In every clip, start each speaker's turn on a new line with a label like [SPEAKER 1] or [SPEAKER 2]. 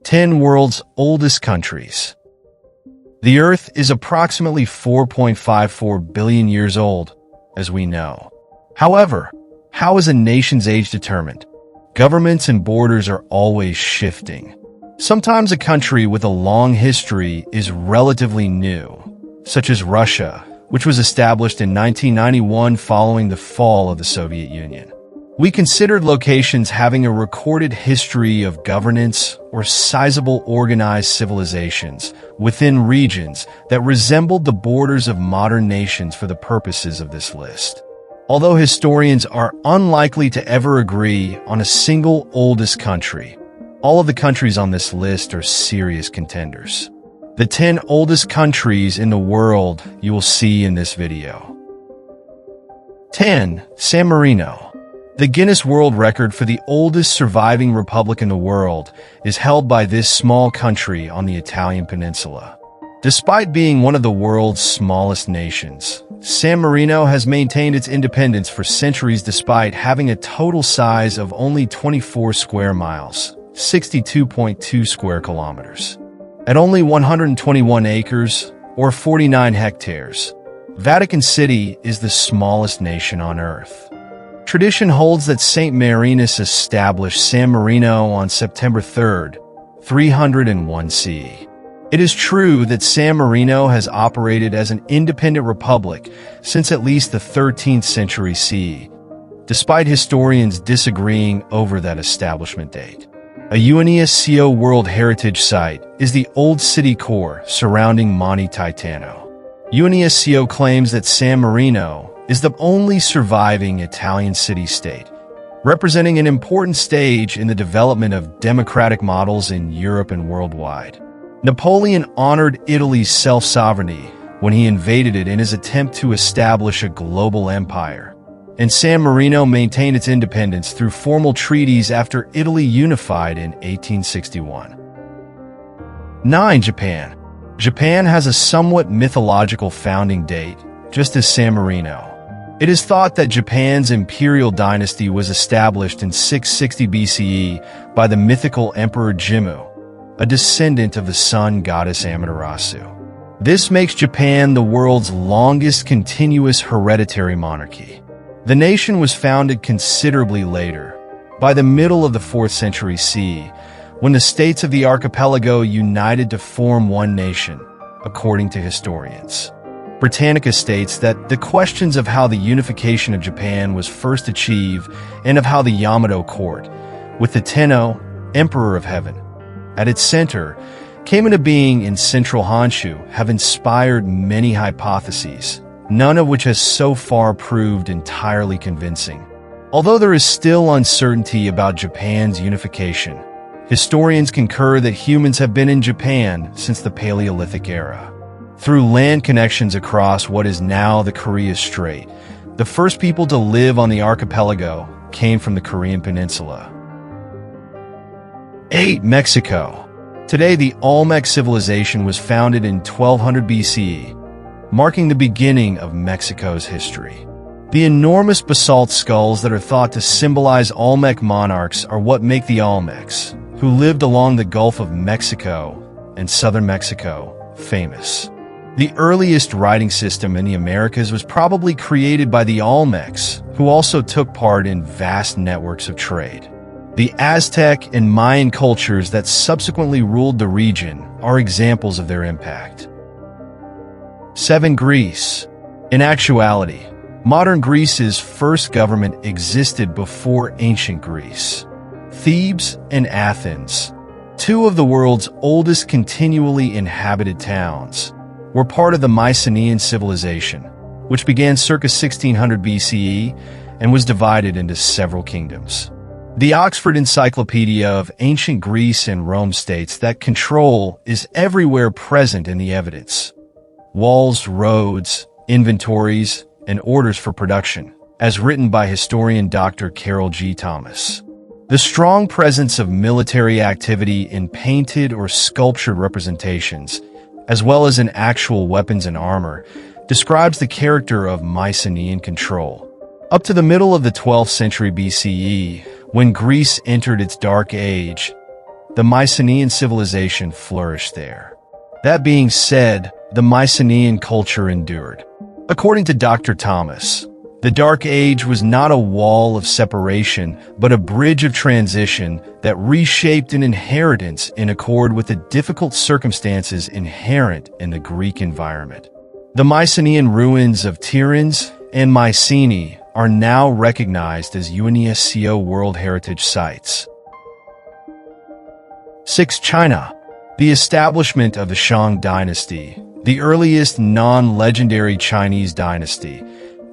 [SPEAKER 1] 10 World's Oldest Countries. The Earth is approximately 4.54 billion years old, as we know. However, how is a nation's age determined? Governments and borders are always shifting. Sometimes a country with a long history is relatively new, such as Russia, which was established in 1991 following the fall of the Soviet Union. We considered locations having a recorded history of governance or sizable organized civilizations within regions that resembled the borders of modern nations for the purposes of this list. Although historians are unlikely to ever agree on a single oldest country, all of the countries on this list are serious contenders. The 10 oldest countries in the world you will see in this video. 10. San Marino. The Guinness World Record for the oldest surviving republic in the world is held by this small country on the Italian peninsula. Despite being one of the world's smallest nations, San Marino has maintained its independence for centuries despite having a total size of only 24 square miles, 62.2 square kilometers. At only 121 acres, or 49 hectares, Vatican City is the smallest nation on Earth. Tradition holds that Saint Marinus established San Marino on September 3rd, 301 CE. It is true that San Marino has operated as an independent republic since at least the 13th century CE, despite historians disagreeing over that establishment date. A UNESCO World Heritage Site is the old city core surrounding Monte Titano. UNESCO claims that San Marino is the only surviving Italian city-state, representing an important stage in the development of democratic models in Europe and worldwide. Napoleon honored Italy's self-sovereignty when he invaded it in his attempt to establish a global empire, and San Marino maintained its independence through formal treaties after Italy unified in 1861. 9. Japan. Japan has a somewhat mythological founding date, just as San Marino. It is thought that Japan's imperial dynasty was established in 660 BCE by the mythical Emperor Jimmu, a descendant of the sun goddess Amaterasu. This makes Japan the world's longest continuous hereditary monarchy. The nation was founded considerably later, by the middle of the 4th century CE, when the states of the archipelago united to form one nation, according to historians. Britannica states that the questions of how the unification of Japan was first achieved and of how the Yamato court, with the Tenno, Emperor of Heaven, at its center, came into being in central Honshu have inspired many hypotheses, none of which has so far proved entirely convincing. Although there is still uncertainty about Japan's unification, historians concur that humans have been in Japan since the Paleolithic era. Through land connections across what is now the Korea Strait, the first people to live on the archipelago came from the Korean peninsula. 8. Mexico. Today, the Olmec civilization was founded in 1200 BCE, marking the beginning of Mexico's history. The enormous basalt skulls that are thought to symbolize Olmec monarchs are what make the Olmecs, who lived along the Gulf of Mexico and southern Mexico, famous. The earliest writing system in the Americas was probably created by the Olmecs, who also took part in vast networks of trade. The Aztec and Mayan cultures that subsequently ruled the region are examples of their impact. 7. Greece. In actuality, modern Greece's first government existed before ancient Greece. Thebes and Athens, two of the world's oldest continually inhabited towns, were part of the Mycenaean civilization, which began circa 1600 BCE and was divided into several kingdoms. The Oxford Encyclopedia of Ancient Greece and Rome states that control is everywhere present in the evidence. Walls, roads, inventories, and orders for production, as written by historian Dr. Carol G. Thomas. The strong presence of military activity in painted or sculptured representations, as well as in actual weapons and armor, describes the character of Mycenaean control. Up to the middle of the 12th century BCE, when Greece entered its Dark Age, the Mycenaean civilization flourished there. That being said, the Mycenaean culture endured. According to Dr. Thomas, the Dark Age was not a wall of separation, but a bridge of transition that reshaped an inheritance in accord with the difficult circumstances inherent in the Greek environment. The Mycenaean ruins of Tiryns and Mycenae are now recognized as UNESCO World Heritage Sites. 6. China. The establishment of the Shang dynasty, the earliest non-legendary Chinese dynasty,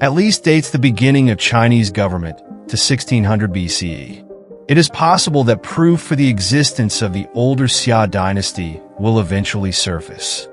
[SPEAKER 1] at least dates the beginning of Chinese government to 1600 BCE. It is possible that proof for the existence of the older Xia dynasty will eventually surface.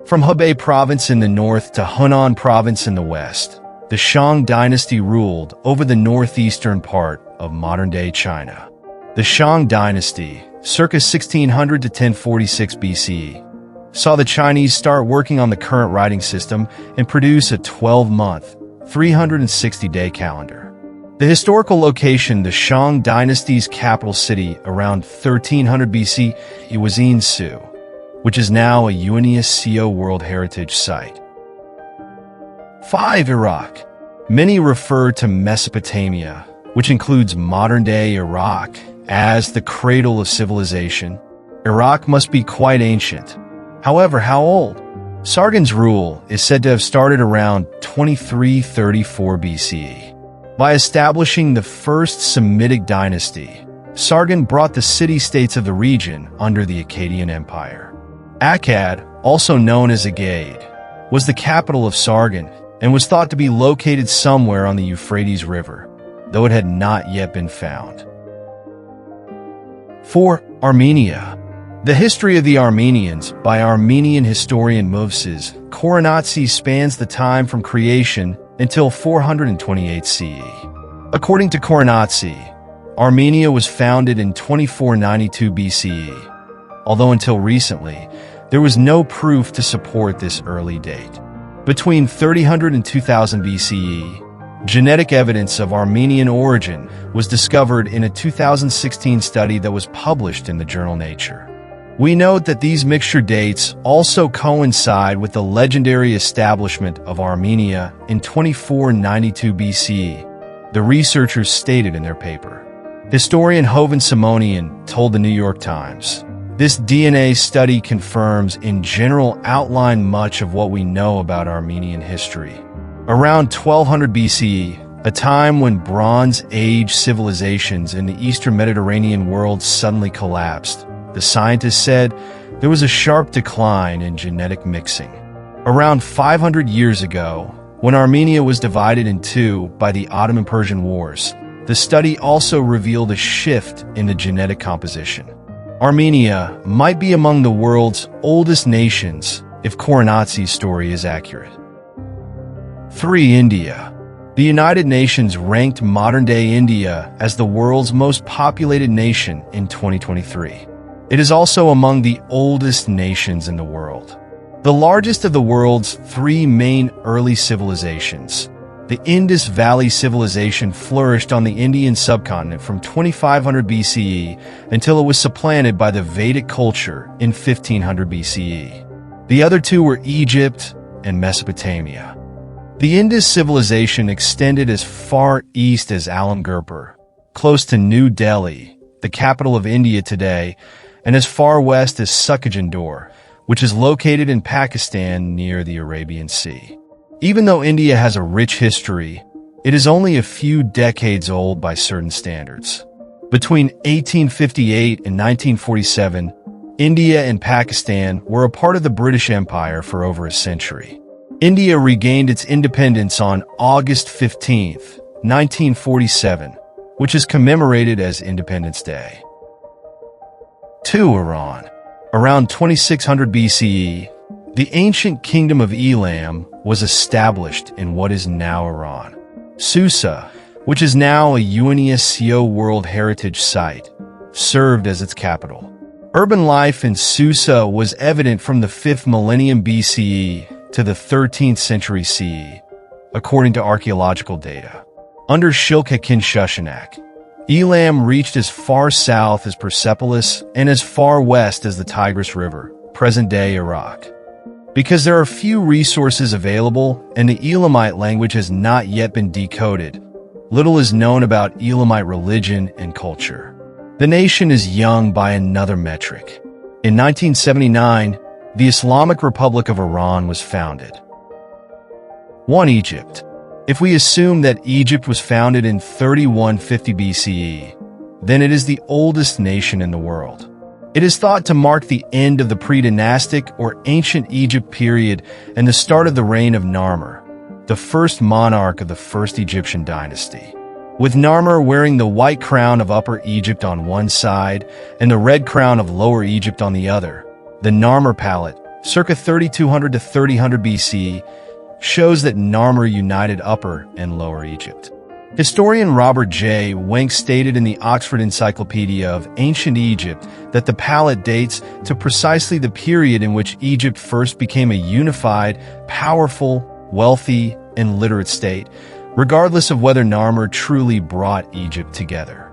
[SPEAKER 1] From Hebei province in the north to Hunan province in the west, the Shang dynasty ruled over the northeastern part of modern-day China. The Shang dynasty, circa 1600 to 1046 BCE, saw the Chinese start working on the current writing system and produce a 12-month, 360-day calendar. The historical location, the Shang dynasty's capital city around 1300 BC, was Insu, which is now a UNESCO World Heritage Site. 5. Iraq. Many refer to Mesopotamia, which includes modern-day Iraq, as the cradle of civilization. Iraq must be quite ancient. However, how old? Sargon's rule is said to have started around 2334 BCE. By establishing the first Semitic dynasty, Sargon brought the city-states of the region under the Akkadian Empire. Akkad, also known as Agade, was the capital of Sargon and was thought to be located somewhere on the Euphrates River, though it had not yet been found. 4. Armenia. The history of the Armenians, by Armenian historian Movses Koronatsi, spans the time from creation until 428 CE. According to Koronatsi, Armenia was founded in 2492 BCE, although until recently, there was no proof to support this early date. Between 3000 and 2000 BCE, genetic evidence of Armenian origin was discovered in a 2016 study that was published in the journal Nature. We note that these mixture dates also coincide with the legendary establishment of Armenia in 2492 BCE, the researchers stated in their paper. Historian Hovan Simonian told the New York Times, "This DNA study confirms in general outline much of what we know about Armenian history. Around 1200 BCE, a time when Bronze Age civilizations in the Eastern Mediterranean world suddenly collapsed, the scientists said there was a sharp decline in genetic mixing. Around 500 years ago, when Armenia was divided in two by the Ottoman-Persian Wars, the study also revealed a shift in the genetic composition. Armenia might be among the world's oldest nations if Koronatzi's story is accurate." 3. India. The United Nations ranked modern-day India as the world's most populated nation in 2023. It is also among the oldest nations in the world. The largest of the world's three main early civilizations, the Indus Valley Civilization, flourished on the Indian subcontinent from 2500 BCE until it was supplanted by the Vedic culture in 1500 BCE. The other two were Egypt and Mesopotamia. The Indus civilization extended as far east as Alamgirpur, close to New Delhi, the capital of India today, and as far west as Sukhajandor, which is located in Pakistan near the Arabian Sea. Even though India has a rich history, it is only a few decades old by certain standards. Between 1858 and 1947, India and Pakistan were a part of the British Empire for over a century. India regained its independence on August 15, 1947, which is commemorated as Independence Day. 2. Iran. Around 2600 BCE, the ancient kingdom of Elam was established in what is now Iran. Susa, which is now a UNESCO World Heritage Site, served as its capital. Urban life in Susa was evident from the 5th millennium BCE to the 13th century CE, according to archaeological data. Under Shilkha Kinshushanak, Elam reached as far south as Persepolis and as far west as the Tigris River, present-day Iraq. Because there are few resources available and the Elamite language has not yet been decoded, little is known about Elamite religion and culture. The nation is young by another metric. In 1979, the Islamic Republic of Iran was founded. 1. Egypt. If we assume that Egypt was founded in 3150 BCE, then it is the oldest nation in the world. It is thought to mark the end of the pre-dynastic or ancient Egypt period and the start of the reign of Narmer, the first monarch of the first Egyptian dynasty. With Narmer wearing the white crown of Upper Egypt on one side and the red crown of Lower Egypt on the other, the Narmer Palette, circa 3200 to 3000 BC, shows that Narmer united Upper and Lower Egypt. Historian Robert J. Wenck stated in the Oxford Encyclopedia of Ancient Egypt that the palette dates to precisely the period in which Egypt first became a unified, powerful, wealthy, and literate state, regardless of whether Narmer truly brought Egypt together.